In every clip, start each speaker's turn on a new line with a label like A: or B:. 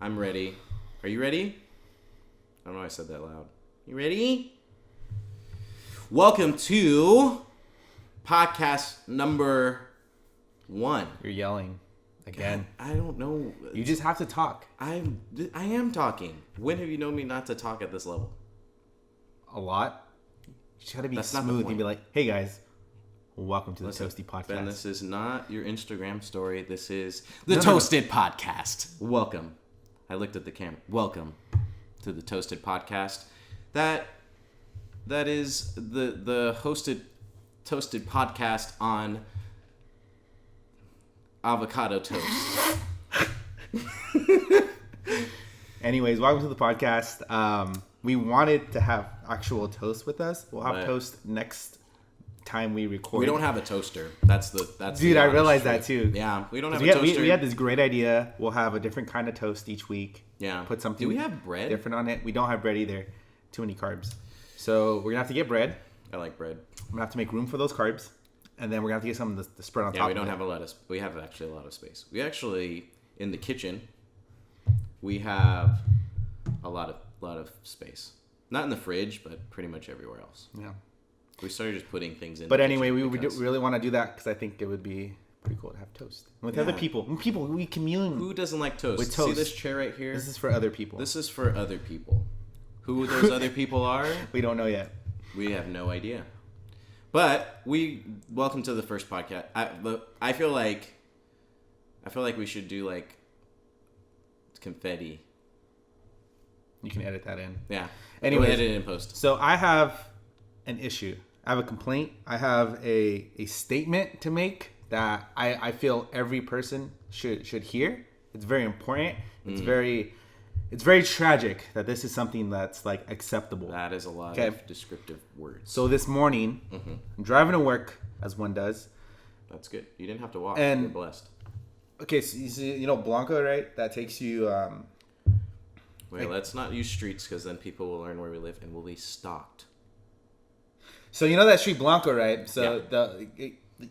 A: I'm ready. Are you ready? I don't know why I said that loud. You ready? Welcome to podcast number 1.
B: You're yelling again.
A: God, I don't know.
B: You just have to talk.
A: I am talking. When have you known me not to talk at this level?
B: A lot. You just gotta be
A: That's not the
B: smooth
A: point.
B: and be like, hey guys, welcome to the Toasty Podcast.
A: Ben, this is not your Instagram story. This is the Toasted Podcast. Welcome. I looked at the camera. Welcome to the Toasted Podcast. That is the hosted toasted podcast on avocado toast.
B: Anyways, welcome to the podcast. We wanted to have actual toast with us. We'll have toast next time we record.
A: We don't have a toaster. That's
B: Dude,
A: the
B: I realized
A: truth.
B: that too.
A: Yeah, we don't have a toaster.
B: We had this great idea. We'll have a different kind of toast each week.
A: Yeah.
B: Put something.
A: Do we have bread?
B: Different on it. We don't have bread either. Too many carbs. So we're gonna have to get bread.
A: I like bread.
B: I'm gonna have to make room for those carbs, and then we're gonna have to get something to spread on top.
A: Yeah, we don't have a lot of. We have actually a lot of space. We actually in the kitchen. We have a lot of space. Not in the fridge, but pretty much everywhere else.
B: Yeah.
A: We started just putting things in.
B: But anyway, we really want to do that because I think it would be pretty cool to have toast with other people. People, we commune.
A: Who doesn't like toast?
B: With toast.
A: See this chair right here?
B: This is for other people.
A: This is for other people. Who those other people are?
B: We don't know yet.
A: We have no idea. But welcome to the first podcast. I feel like we should do like confetti.
B: You can edit that in.
A: Yeah.
B: Anyways,
A: we'll edit it in post.
B: So I have an issue. I have a complaint. I have a statement to make that I feel every person should hear. It's very important. It's very tragic that this is something that's like acceptable.
A: That is a lot of descriptive words.
B: So this morning, I'm driving to work as one does.
A: That's good. You didn't have to walk.
B: And
A: you're blessed.
B: Okay, so you see, Blanco, right? That takes you.
A: Wait, let's not use streets because then people will learn where we live and we'll be stalked.
B: So you know that street Blanco, right? So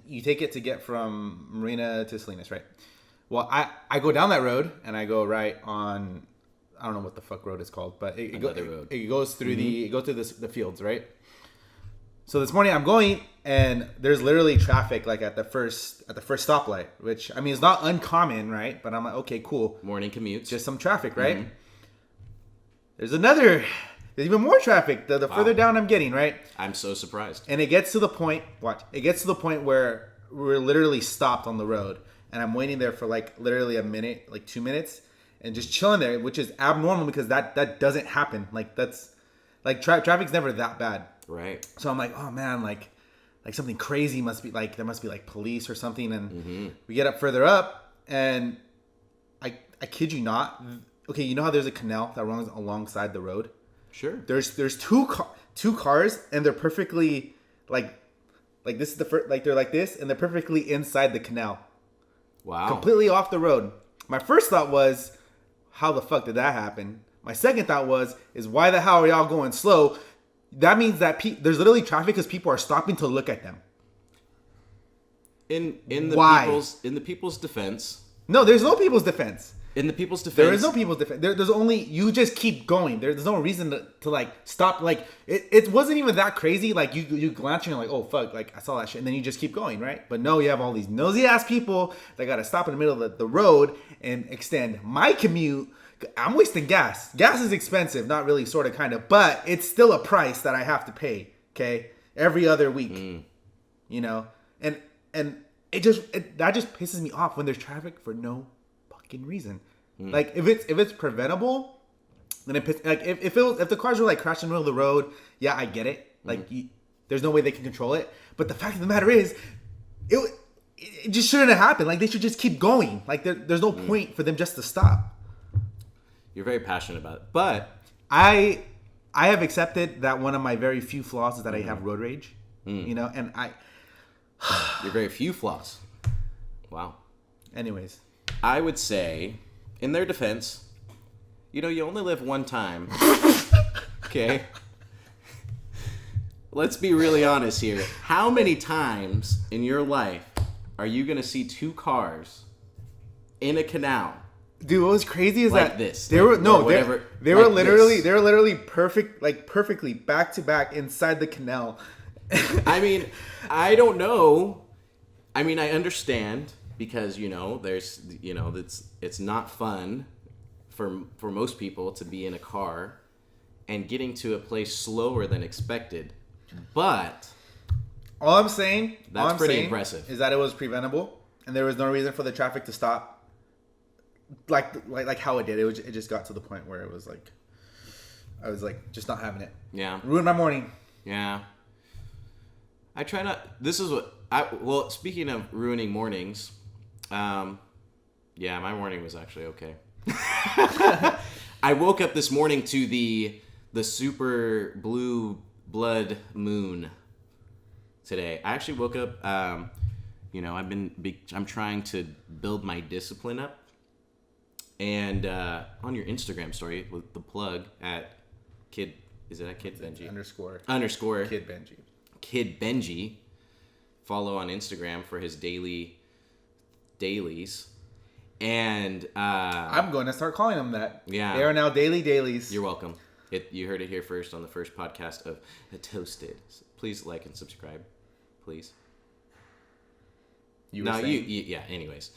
B: you take it to get from Marina to Salinas, right? Well, I go down that road and I go right on. I don't know what the fuck road is called, but it goes through the fields, right? So this morning I'm going and there's literally traffic like at the first stoplight, which I mean is not uncommon, right? But I'm like, okay, cool.
A: Morning commutes.
B: Just some traffic, right? Mm-hmm. There's even more traffic the further down I'm getting, right?
A: I'm so surprised.
B: And it gets to the point where we're literally stopped on the road and I'm waiting there for like literally a minute, like 2 minutes and just chilling there, which is abnormal because that doesn't happen. Like that's like traffic's never that bad.
A: Right.
B: So I'm like, oh man, like something crazy must be like, there must be like police or something. And we get up further up and I kid you not. Okay, you know how there's a canal that runs alongside the road?
A: Sure.
B: There's two cars and they're perfectly like this is the first, like they're like this and they're perfectly inside the canal.
A: Wow.
B: Completely off the road. My first thought was, how the fuck did that happen? My second thought is why the hell are y'all going slow? That means that there's literally traffic because people are stopping to look at them.
A: In the people's defense.
B: No, there's no people's defense.
A: In the people's defense.
B: There is no people's defense. There's only, you just keep going. There's no reason to like stop. Like it wasn't even that crazy. Like you glance and you're like, oh fuck, like I saw that shit. And then you just keep going, right? But no, you have all these nosy ass people that got to stop in the middle of the road and extend my commute. I'm wasting gas. Gas is expensive, not really, sort of, kind of, but it's still a price that I have to pay. Okay. Every other week, you know, and that just pisses me off when there's traffic for no fucking reason. Like if it's preventable, then if the cars were like crashing in the middle of the road, yeah, I get it. Like there's no way they can control it. But the fact of the matter is, it just shouldn't have happened. Like they should just keep going. Like there's no point for them just to stop.
A: You're very passionate about it, but
B: I have accepted that one of my very few flaws is that I have road rage. You know, and
A: Your very few flaws. Wow.
B: Anyways.
A: I would say, in their defense, you only live one time. Okay? Let's be really honest here. How many times in your life are you going to see two cars in a canal
B: Dude, what was crazy is
A: like
B: that
A: this.
B: They
A: like,
B: were no,
A: or whatever.
B: they
A: like
B: were literally
A: this.
B: they were literally perfectly back to back inside the canal.
A: I mean, I don't know. I mean, I understand because there's it's not fun for most people to be in a car and getting to a place slower than expected, but
B: All I'm saying,
A: that's pretty impressive.
B: is that it was preventable and there was no reason for the traffic to stop. Like how it did. It just got to the point where it was like, I was like just not having it.
A: Yeah.
B: Ruined my morning.
A: Yeah. I try not. This is what speaking of ruining mornings, yeah, my morning was actually okay. I woke up this morning to the super blue blood moon today. I actually woke up. I'm trying to build my discipline up. And on your Instagram story with the plug at Kid Benji? Underscore Kid Benji. Follow on Instagram for his dailies. And
B: I'm going to start calling them that.
A: Yeah.
B: They are now dailies.
A: You're welcome. You heard it here first on the first podcast of Toasted. Please like and subscribe. Please. Yeah, anyways.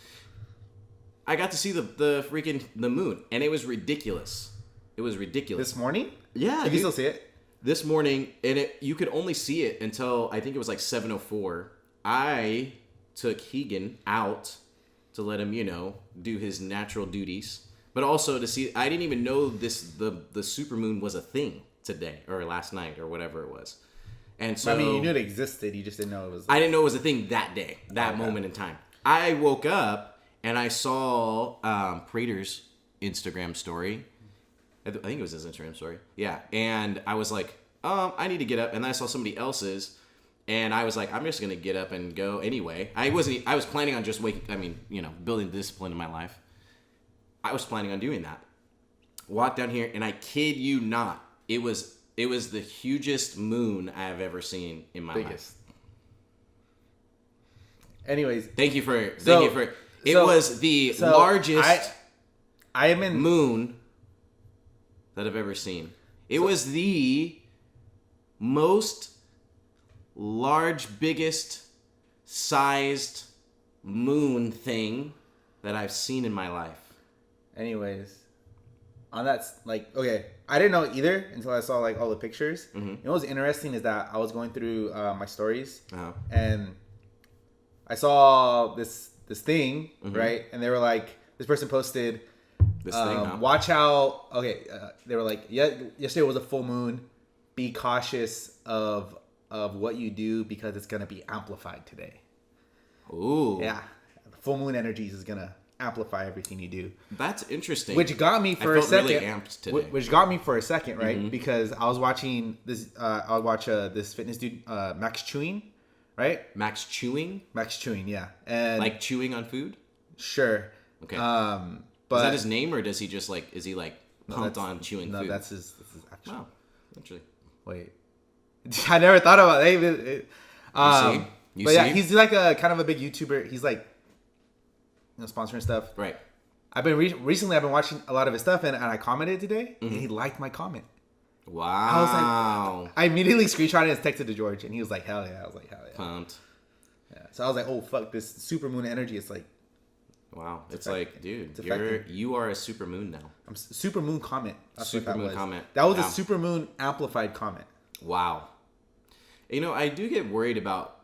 A: I got to see the freaking the moon, and it was ridiculous. It was ridiculous.
B: This morning?
A: Yeah,
B: you can still see it.
A: This morning, and you could only see it until I think it was like 7:04. I took Hegan out to let him, do his natural duties, but also to see. I didn't even know the supermoon was a thing today or last night or whatever it was. And so
B: I mean, you knew it existed. You just didn't know it was.
A: I didn't know it was a thing that day, moment in time. I woke up. And I saw Prater's Instagram story. I think it was his Instagram story. Yeah. And I was like, I need to get up. And then I saw somebody else's. And I was like, I'm just going to get up and go anyway. I was planning on just building discipline in my life. I was planning on doing that. Walked down here, and I kid you not, it was the hugest moon I have ever seen in my life.
B: Anyways.
A: Thank you for... It was the largest moon that I've ever seen. It was the most biggest sized moon thing that I've seen in my life.
B: Anyways, on that, okay, I didn't know either until I saw all the pictures.
A: Mm-hmm.
B: You know what's interesting is that I was going through my stories, and I saw this thing, right? And they were like, this person posted,
A: this thing,
B: watch out. Okay, they were like, yeah, yesterday was a full moon. Be cautious of what you do because it's gonna be amplified today.
A: Ooh.
B: Yeah, the full moon energies is gonna amplify everything you do.
A: That's interesting.
B: Which got me for a second.
A: Really amped today.
B: Which got me for a second, right? Mm-hmm. Because I was watching this. I would watch this fitness dude, Max Chewing. Right?
A: Max Chewing,
B: yeah. And
A: like chewing on food?
B: Sure.
A: Okay.
B: But
A: is that his name, or does he just is he pumped on chewing food?
B: No, that's his actual.
A: Wow. Actually.
B: Wait. I never thought about it. You see? He's like a kind of a big YouTuber. He's sponsoring stuff.
A: Right.
B: I've been recently I've been watching a lot of his stuff, and I commented today, and he liked my comment.
A: Wow.
B: I was like, I immediately screenshotted and texted to George, and he was like, hell yeah. I was like, hell yeah.
A: Pumped.
B: Yeah. So I was like, oh fuck, this supermoon energy. It's like,
A: wow. It's like, dude, you are a supermoon now.
B: I'm supermoon comment. That's
A: supermoon comment.
B: That was a supermoon amplified comment.
A: Wow. I do get worried about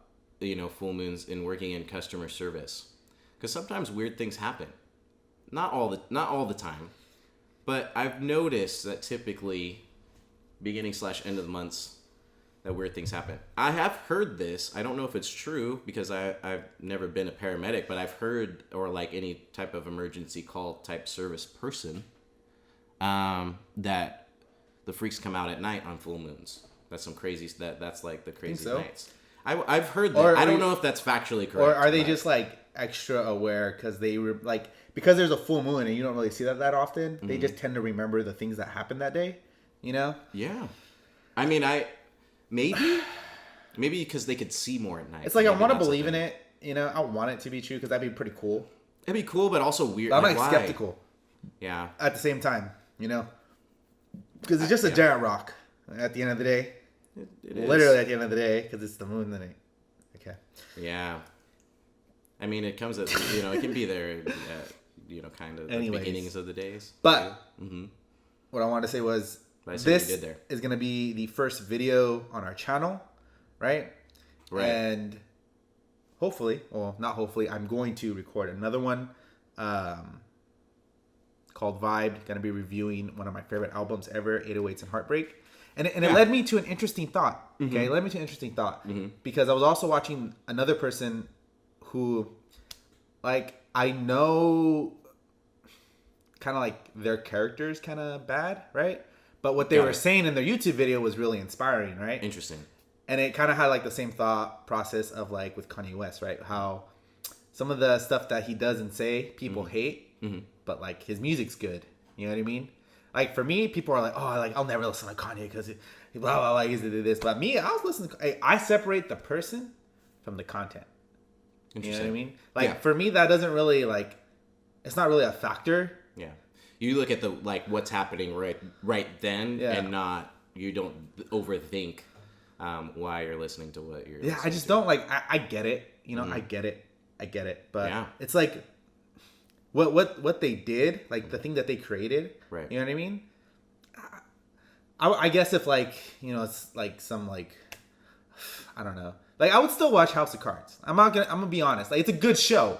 A: full moons in working in customer service, because sometimes weird things happen. Not all the time, but I've noticed that typically beginning / end of the months that weird things happen. I have heard this. I don't know if it's true because I've never been a paramedic, but I've heard, or any type of emergency call type service person, that the freaks come out at night on full moons. That's some crazy. That's like the crazy nights. I've heard that. I don't know if that's factually correct.
B: Or are they just extra aware because they were because there's a full moon and you don't really see that often. Mm-hmm. They just tend to remember the things that happened that day.
A: Yeah. I mean, maybe because they could see more at night.
B: It's I want to believe in it. I want it to be true because that'd be pretty cool.
A: It'd be cool, but also weird.
B: But I'm skeptical.
A: Yeah.
B: At the same time, because it's just a giant rock at the end of the day.
A: It is.
B: Literally at the end of the day, because it's the moon. Then okay.
A: Yeah. I mean, it comes at it can be there at kind of the beginnings of the days.
B: But
A: mm-hmm.
B: what I wanted to say was this is going to be the first video on our channel, right?
A: Right.
B: And hopefully, well, not hopefully, I'm going to record another one called Vibe. Going to be reviewing one of my favorite albums ever, 808s and Heartbreak. And it led me to an interesting thought. Okay,
A: mm-hmm.
B: It led me to an interesting thought
A: mm-hmm.
B: because I was also watching another person who, I know, kind of their character's kind of bad, right? But what they were saying in their YouTube video was really inspiring, right?
A: Interesting.
B: And it kind of had the same thought process of with Kanye West, right? How some of the stuff that he does and say people
A: mm-hmm.
B: hate,
A: mm-hmm.
B: but his music's good. You know what I mean? For me, people are I'll never listen to Kanye because he blah blah blah. He's this, but me, I was listening. I separate the person from the content. You know what I mean? For me, that doesn't really it's not really a factor.
A: Yeah, you look at the what's happening right then, and you don't overthink why you're listening to what you're.
B: Yeah, I just don't I get it. Mm-hmm. I get it. But it's what they did, the thing that they created.
A: Right.
B: You know what I mean? I guess if it's some I don't know. I would still watch House of Cards. I'm gonna be honest. It's a good show.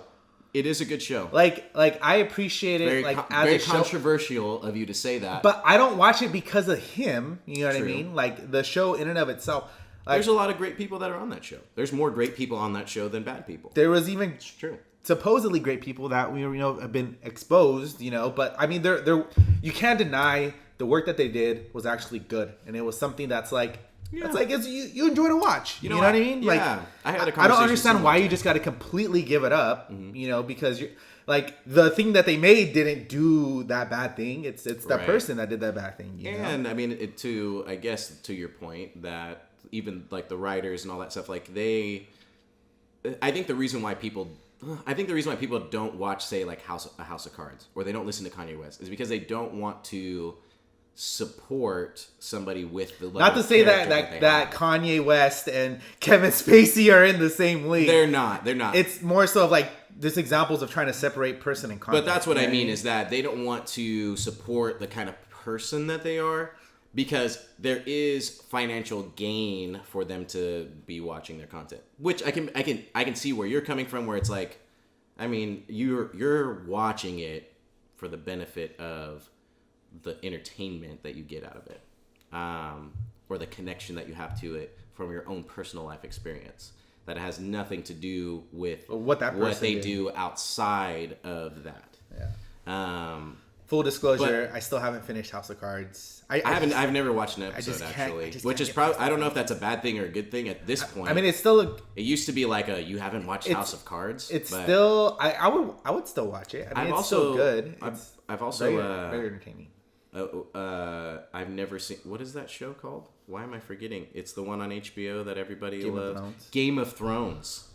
A: It is a good show.
B: I appreciate it. As
A: very
B: a show.
A: Controversial of you to say that.
B: But I don't watch it because of him. You know what
A: True.
B: I mean? The show in and of itself.
A: There's a lot of great people that are on that show. There's more great people on that show than bad people.
B: There was even
A: it's true.
B: Supposedly great people that have been exposed. But I mean, they're you can't deny the work that they did was actually good, and it was something that's you enjoy to watch. You know what I mean?
A: Yeah. I had a conversation.
B: I don't understand why you just got to completely give it up. Mm-hmm. Because you're the thing that they made didn't do that bad thing. It's that person that did that bad thing.
A: And I mean, I guess to your point that even the writers and all that stuff, I think the reason why people don't watch, say, House of Cards, or they don't listen to Kanye West, is because they don't want to support somebody with the level.
B: Not to say that Kanye West and Kevin Spacey are in the same league.
A: They're not.
B: It's more so of this examples of trying to separate person and content.
A: But that's what I mean is that they don't want to support the kind of person that they are, because there is financial gain for them to be watching their content, which I can see where you're coming from, where it's I mean, you're watching it for the benefit of the entertainment that you get out of it, or the connection that you have to it from your own personal life experience that has nothing to do with what they do outside of that.
B: Yeah. Full disclosure, I still haven't finished House of Cards.
A: I've never watched an episode actually, which is probably, I don't know if that's a bad thing or a good thing at this point.
B: I mean, it's still
A: it used to be you haven't watched House of Cards.
B: It's still I would still watch it. I mean, it's still good.
A: I've also
B: very entertaining.
A: I've never seen, what is that show called? Why am I forgetting? It's the one on HBO that everybody loves. Game of Thrones.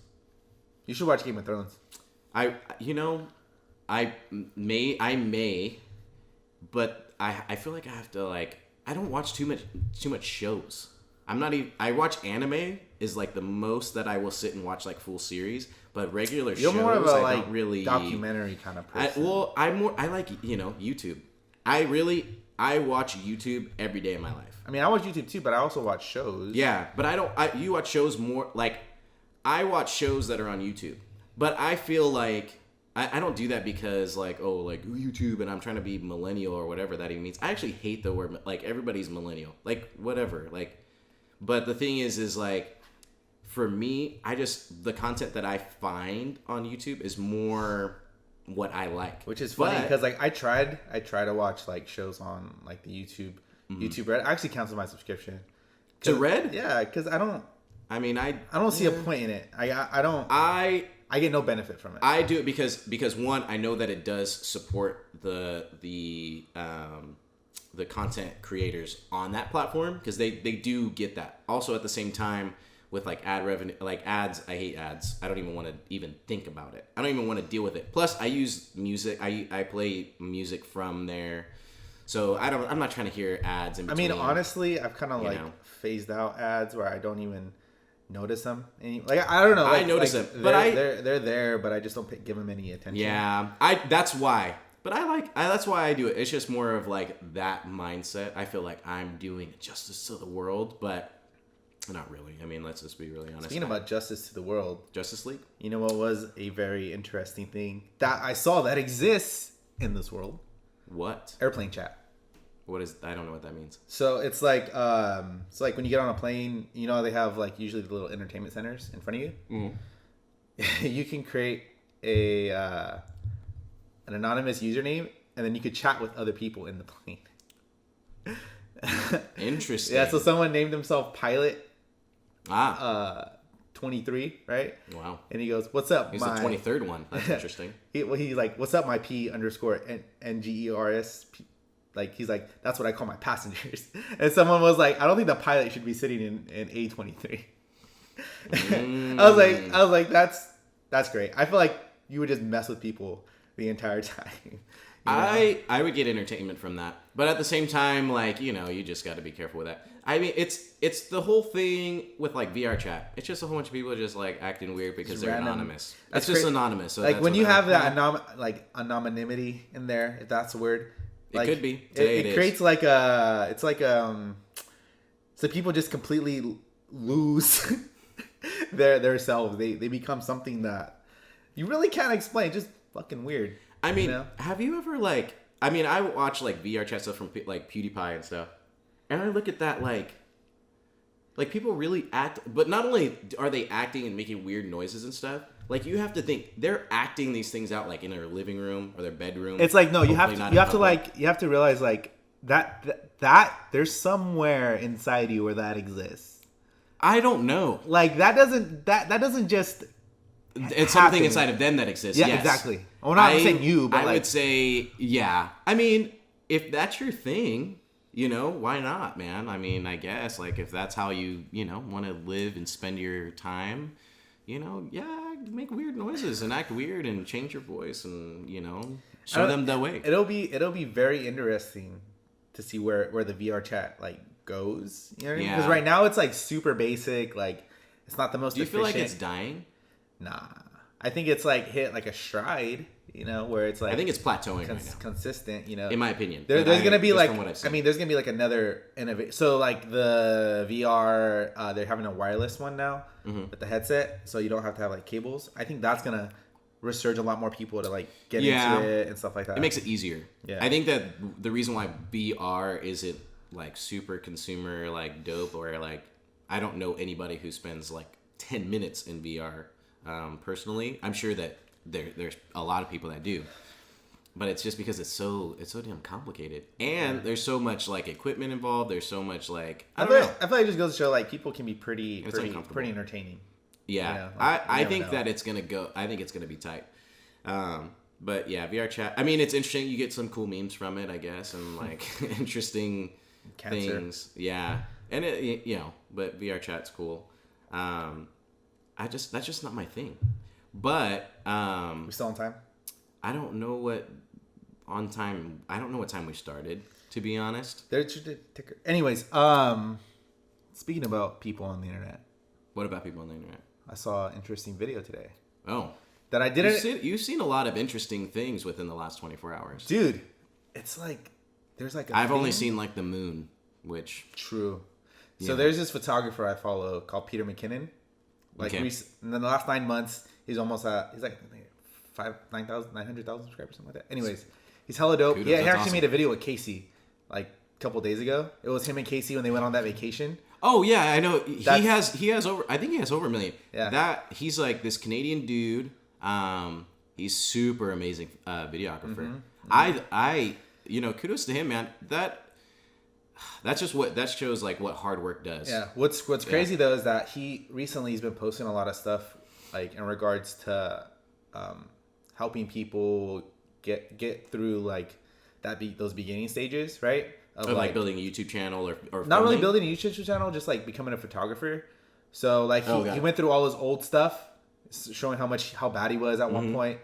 B: You should watch Game of Thrones.
A: I may, but I feel like I have to I don't watch too much shows. I'm not even, I watch anime is the most that I will sit and watch full series, but regular shows
B: more of a
A: I don't really
B: documentary kind of person.
A: I like YouTube. I watch YouTube every day of my life.
B: I mean, I watch YouTube too, but I also watch shows.
A: Yeah, but you watch shows more, I watch shows that are on YouTube. But I feel I don't do that because YouTube and I'm trying to be millennial or whatever that even means. I actually hate the word, everybody's millennial. Whatever. But the thing is for me, the content that I find on YouTube is more what I like,
B: which is funny because I try to watch shows on the YouTube Red. I actually cancelled my subscription
A: to Red.
B: Yeah, because I don't see a point in it. I get no benefit from it.
A: I do it because one, I know that it does support the content creators on that platform, because they do get that. Also, at the same time, with like ad revenue, like ads. I hate ads. I don't even want to even think about it. I don't even want to deal with it. Plus, I use music. I play music from there, so I'm not trying to hear ads in between.
B: I mean, honestly, I've kind of like
A: know.
B: phased out ads where I don't even notice them. Like I don't know. Like,
A: I notice
B: like,
A: them, but
B: they're there, but I just don't give them any attention.
A: Yeah, that's why. But that's why I do it. It's just more of like that mindset. I feel like I'm doing justice to the world, but not really. I mean, let's just be really honest.
B: Speaking about justice to the world,
A: Justice League.
B: you know what was a very interesting thing that I saw that exists in this world?
A: What?
B: Airplane chat.
A: What is? I don't know what that means.
B: So it's like when you get on a plane, you know they have like usually the little entertainment centers in front of you.
A: Mm-hmm.
B: You can create a an anonymous username, and then you could chat with other people in the plane.
A: Interesting.
B: Yeah. So someone named himself Pilot 23, right?
A: Wow.
B: And he goes, "What's up?"
A: He's the 23rd one. That's interesting.
B: He's like, "What's up, my P underscore NGERS?" Like he's like, "That's what I call my passengers." And someone was like, "I don't think the pilot should be sitting in A23." I was like, that's great. I feel like you would just mess with people the entire time. You know?
A: I would get entertainment from that, but at the same time, like you just got to be careful with that. I mean, it's the whole thing with like VR chat. It's just a whole bunch of people just like acting weird because
B: It's
A: they're
B: random.
A: anonymous.
B: That's
A: It's just
B: cra-
A: anonymous. So
B: like
A: that's
B: when
A: what
B: you
A: I-
B: have that anonymity in there, if that's a word.
A: It
B: Like,
A: could be. Today
B: It
A: it is.
B: creates so people just completely lose their selves. They become something that you really can't explain. Just fucking weird.
A: I mean,
B: you know?
A: have you ever like? I mean, I watch like VR chat stuff from like PewDiePie and stuff, and I look at that like people really act. But not only are they acting and making weird noises and stuff, like you have to think they're acting these things out like in their living room or their bedroom.
B: It's like no, you have
A: Hopefully
B: to
A: not in public.
B: you have to realize like that there's somewhere inside you where that exists.
A: I don't know.
B: Like that doesn't just
A: It's
B: happen.
A: something inside of them that exists.
B: Yeah,
A: yes.
B: exactly. Well, not saying you, but
A: I
B: like
A: would say, yeah. I mean, if that's your thing, why not, man? I mean, I guess like if that's how you, want to live and spend your time, yeah, make weird noises and act weird and change your voice and show them the way.
B: It'll be very interesting to see where the VR chat like goes. You know what I mean? Because
A: Yeah.
B: right now it's like super basic. Like it's not the most.
A: Do you feel like
B: efficient.
A: it's dying?
B: Nah, I think it's like hit like a stride. Where it's like
A: I think it's plateauing right now,
B: consistent.
A: in my opinion.
B: There's gonna be
A: just
B: like
A: from what I've seen.
B: I mean, there's gonna be like another innovation. So like the VR, they're having a wireless one now with the headset, so you don't have to have like cables. I think that's gonna resurge a lot more people to like get into it and stuff like that.
A: It makes it easier.
B: Yeah.
A: I think that the reason why VR isn't like super consumer like dope or like I don't know anybody who spends like 10 minutes in VR personally. I'm sure that there's a lot of people that do. But it's just because it's so damn complicated. And there's so much like equipment involved. There's so much like I don't know.
B: I feel like it just goes to show like people can be pretty
A: uncomfortable.
B: entertaining.
A: Yeah,
B: Yeah, like,
A: I
B: you never
A: think
B: know.
A: that it's gonna go. I think it's gonna be tight. But yeah, VR chat. I mean, it's interesting. You get some cool memes from it, I guess, and like interesting
B: Cancer.
A: things. Yeah, and it, but VR chat's cool. That's just not my thing. But
B: We still on time?
A: I don't know what on time. I don't know what time we started. To be honest,
B: Anyways, speaking about people on the internet,
A: what about people on the internet?
B: I saw an interesting video today
A: Oh,
B: that I didn't.
A: you've seen a lot of interesting things within the last 24 hours.
B: Dude, it's like there's like
A: I've only seen like the moon, which
B: True. So
A: Yeah.
B: there's this photographer I follow called Peter McKinnon. Like
A: Okay.
B: in the last 9 months, he's almost at he's like 900,000 subscribers, something like that. Anyways, he's hella dope.
A: Kudos,
B: Yeah, he
A: that's
B: actually
A: awesome.
B: made a video with Casey like a couple days ago. It was him and Casey when they went on that vacation.
A: oh yeah, I know
B: That's-
A: he has over. I think he has over a million.
B: Yeah.
A: That he's like this Canadian dude. He's super amazing videographer. I kudos to him, man. That's just that shows like what hard work does.
B: Yeah. What's crazy though is that he recently has been posting a lot of stuff like in regards to helping people get through like those beginning stages, right?
A: Of like building a YouTube channel or
B: not really
A: filming.
B: building a YouTube channel, just like becoming a photographer. So like he went through all his old stuff, showing how bad he was at one point.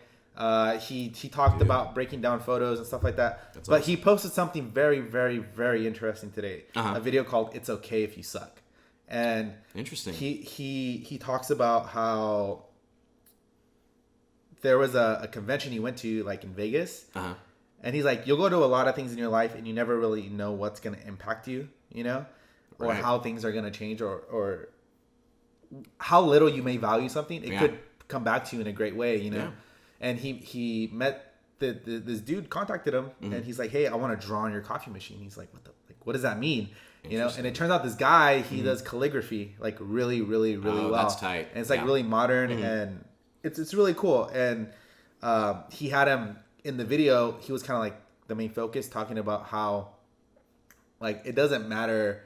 B: He talked about breaking down photos and stuff like that. But awesome. He posted something very, very, very interesting today. A video called "It's Okay If You Suck," and
A: interesting.
B: He talks about how there was a convention he went to like in Vegas, and he's like, you'll go to a lot of things in your life and you never really know what's going to impact you, you know, or how things are going to change, or how little you may value something. It could come back to you in a great way, you know. Yeah. And he met this dude, contacted him, and he's like, hey, I want to draw on your coffee machine. He's like, what does that mean? You know, and it turns out this guy, he does calligraphy like really, really, really well.
A: That's tight.
B: And it's like really modern, and it's really cool. And he had him in the video. He was kind of like the main focus, talking about how like it doesn't matter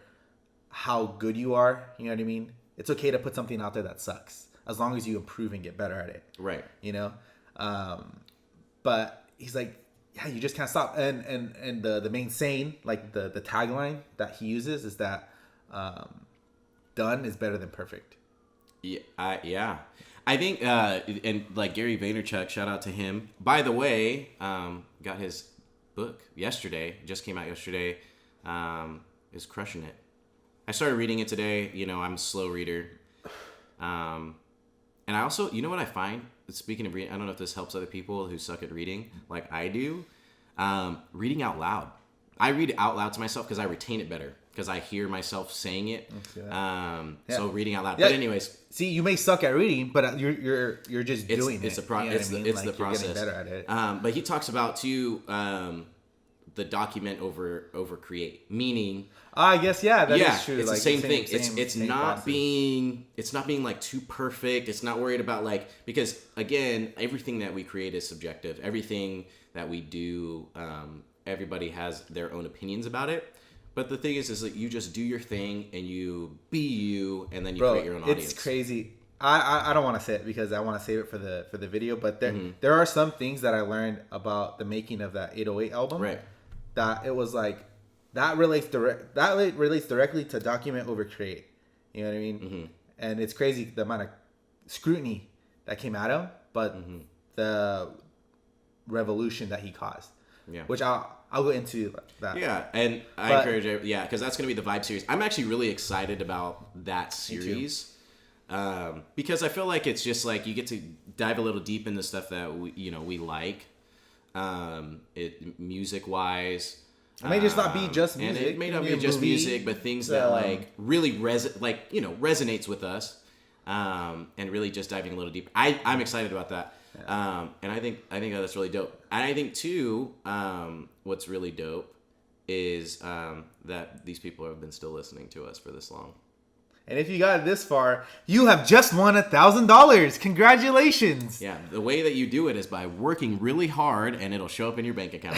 B: how good you are. You know what I mean? It's okay to put something out there that sucks as long as you improve and get better at it. Right. You know. But he's like, yeah, you just can't stop. And the main saying, like the tagline that he uses is that done is better than perfect.
A: Yeah, I think and like Gary Vaynerchuk, shout out to him. By the way, got his book yesterday. Just came out yesterday. Is crushing it. I started reading it today. You know, I'm a slow reader. And I also, you know what I find? Speaking of reading, I don't know if this helps other people who suck at reading like I do. Reading out loud. I read out loud to myself because I retain it better, because I hear myself saying it. So reading out loud. Yeah. But anyways,
B: see, you may suck at reading, but you're just doing it.
A: It's the process. You're getting better at it. But he talks about too the document over create, meaning.
B: I guess that is true.
A: It's like the same thing. It's not being like too perfect. It's not worried about like, because again, everything that we create is subjective. Everything that we do, everybody has their own opinions about it. But the thing is that you just do your thing and you be you, and then you create your own audience.
B: It's crazy. I don't want to say it because I want to save it for the video. But there are some things that I learned about the making of that 808 album. Right. That it was like that relates directly to document over create. You know what I mean? And it's crazy the amount of scrutiny that came at him, but the revolution that he caused. Yeah. Which I'll go into that.
A: Yeah, and I encourage it. Yeah, because that's going to be the Vibe series. I'm actually really excited about that series. Because I feel like it's just like you get to dive a little deep into stuff that we like. It music wise,
B: it may just not be just music,
A: and it may not be just music, but things that like really resonates with us, and really just diving a little deeper. I'm excited about that, and I think that's really dope. And I think too, what's really dope is that these people have been still listening to us for this long.
B: And if you got this far, you have just won $1,000. Congratulations.
A: Yeah, the way that you do it is by working really hard, and it'll show up in your bank account.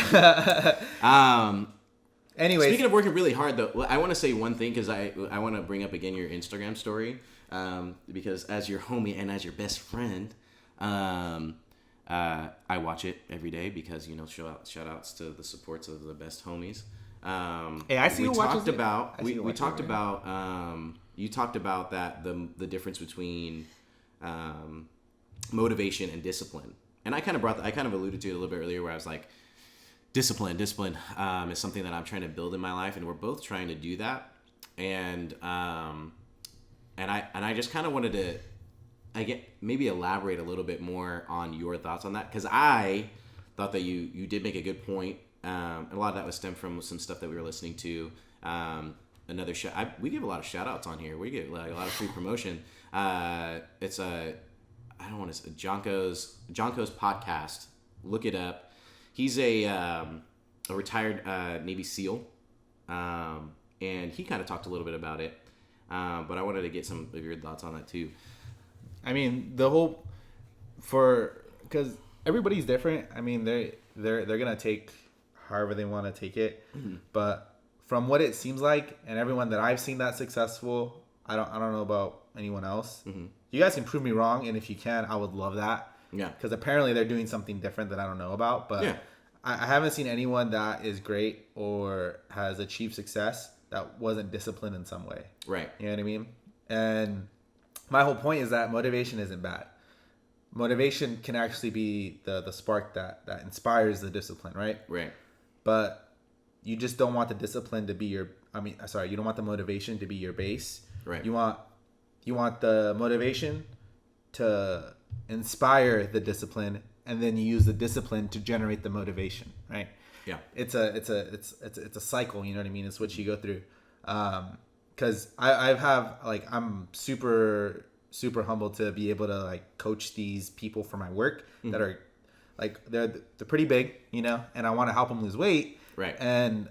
A: Anyways. Speaking of working really hard, though, I want to say one thing, because I want to bring up again your Instagram story. Because as your homie and as your best friend, I watch it every day because, shout outs to the supports of the best homies.
B: Hey, I see.
A: We talked about. We talked about. You talked about that the difference between motivation and discipline, and I kind of alluded to it a little bit earlier, where I was like, discipline is something that I'm trying to build in my life, and we're both trying to do that, and I just kind of wanted to, maybe elaborate a little bit more on your thoughts on that, because I thought that you did make a good point. A lot of that was stemmed from some stuff that we were listening to. We give a lot of shout outs on here. We get like a lot of free promotion. It's Jonko's podcast. Look it up. He's a retired Navy SEAL, and he kind of talked a little bit about it. But I wanted to get some of your thoughts on that too.
B: I mean, because everybody's different. I mean, they're gonna take however they want to take it, but from what it seems like, and everyone that I've seen that's successful, I don't know about anyone else. You guys can prove me wrong, and if you can, I would love that. Yeah. Because apparently they're doing something different that I don't know about, but I haven't seen anyone that is great or has achieved success that wasn't disciplined in some way. Right. You know what I mean? And my whole point is that motivation isn't bad. Motivation can actually be the spark that inspires the discipline, right?
A: Right.
B: But you just don't want the discipline to be you don't want the motivation to be your base.
A: Right.
B: You want the motivation to inspire the discipline, and then you use the discipline to generate the motivation, right?
A: Yeah.
B: It's a cycle, you know what I mean? It's what you go through. Cuz I'm super humbled to be able to like coach these people for my work that are like they're pretty big, you know, and I want to help them lose weight.
A: Right.
B: And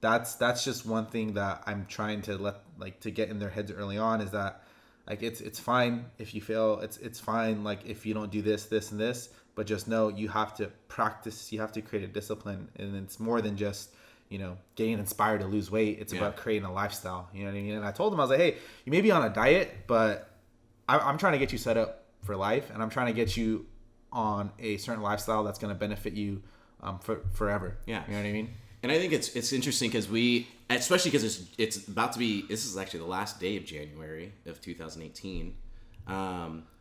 B: that's just one thing that I'm trying to to get in their heads early on, is that like it's fine if you fail. It's fine like if you don't do this and this, but just know you have to practice. You have to create a discipline, and it's more than just, you know, getting inspired to lose weight. It's about creating a lifestyle. You know what I mean? And I told them, I was like, hey, you may be on a diet, but I'm trying to get you set up for life, and I'm trying to get you on a certain lifestyle that's going to benefit you for forever.
A: Yeah.
B: You know what I mean?
A: And I think it's interesting because especially because it's about to be, this is actually the last day of January of 2018.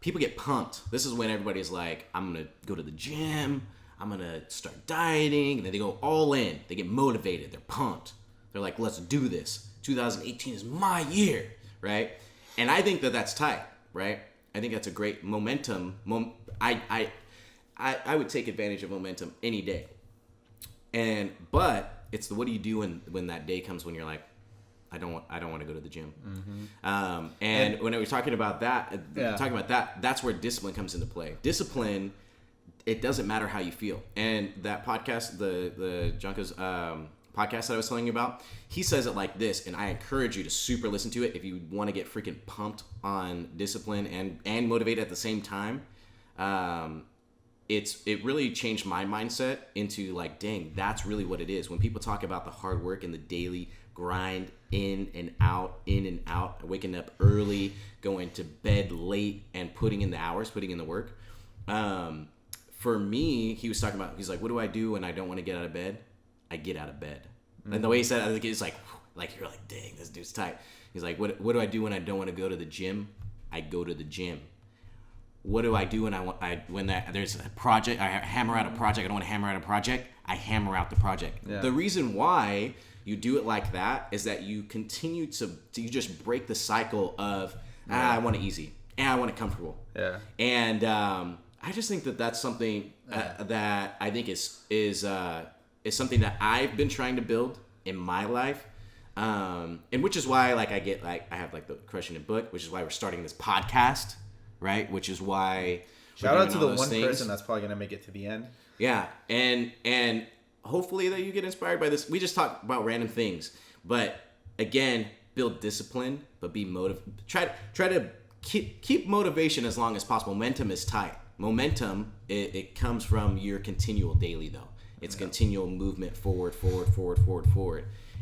A: People get pumped. This is when everybody's like, I'm going to go to the gym. I'm going to start dieting. And then they go all in. They get motivated. They're pumped. They're like, let's do this. 2018 is my year, right? And I think that's tight, right? I think that's a great momentum. I would take advantage of momentum any day. But it's what do you do when that day comes when you're like, I don't want to go to the gym. Mm-hmm. And when I was talking about that, that's where discipline comes into play. Discipline, it doesn't matter how you feel. And that podcast, the Junkas podcast that I was telling you about, he says it like this, and I encourage you to super listen to it if you want to get freaking pumped on discipline and motivated at the same time. It really changed my mindset into like, dang, that's really what it is. When people talk about the hard work and the daily grind, in and out, waking up early, going to bed late, and putting in the hours, putting in the work. For me, he was talking about, he's like, what do I do when I don't want to get out of bed? I get out of bed. Mm-hmm. And the way he said it, I think it's like you're like, dang, this dude's tight. He's like, what do I do when I don't want to go to the gym? I go to the gym. What do I do when there's a project, I hammer out a project, I don't want to hammer out a project, I hammer out the project. Yeah. The reason why you do it like that is that you continue you just break the cycle of, I want it easy, and I want it comfortable. Yeah. And I just think that's something that I think is something that I've been trying to build in my life. And which is why I have the Crushing It book, which is why we're starting this podcast. Right, which is why.
B: Shout out to the one person that's probably gonna make it to the end.
A: Yeah, and hopefully that you get inspired by this. We just talk about random things, but again, build discipline, but be motivated. Try to keep motivation as long as possible. Momentum is tight. Momentum it comes from your continual daily though. It's continual movement forward.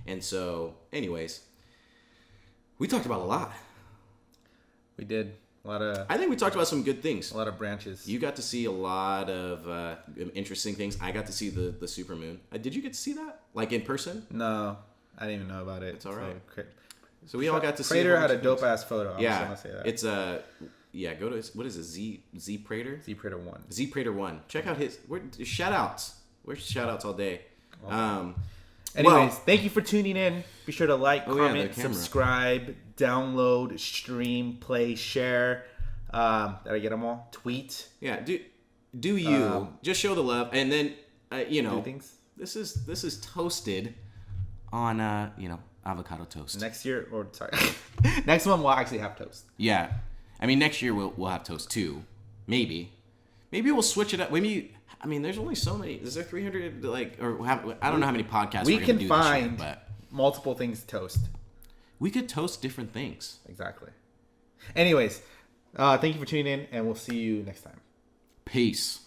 A: And so, anyways, we talked about a lot.
B: We did.
A: I think we talked about some good things.
B: A lot of branches.
A: You got to see a lot of interesting things. I got to see the supermoon. Did you get to see that? Like in person?
B: No. I didn't even know about it.
A: It's all right. So we all got to see.
B: Prater had a dope ass photo.
A: Yeah.
B: I'm just gonna say that.
A: It's go to what is it? Z Prater?
B: Z Prater 1.
A: Z Prater 1. Check out his shout outs. We're shout outs all day.
B: Anyways, thank you for tuning in. Be sure to like, comment, subscribe, download, stream, play, share. Did I get them all? Tweet.
A: Yeah, do you just show the love, and then
B: do things.
A: This is toasted on avocado toast.
B: Next next one we'll actually have toast.
A: Yeah, I mean next year we'll have toast too. Maybe we'll switch it up. There's only so many. Is there 300? I don't know how many podcasts
B: we
A: can
B: can
A: do
B: find
A: this year, but
B: multiple things to toast.
A: We could toast different things.
B: Exactly. Anyways, thank you for tuning in, and we'll see you next time.
A: Peace.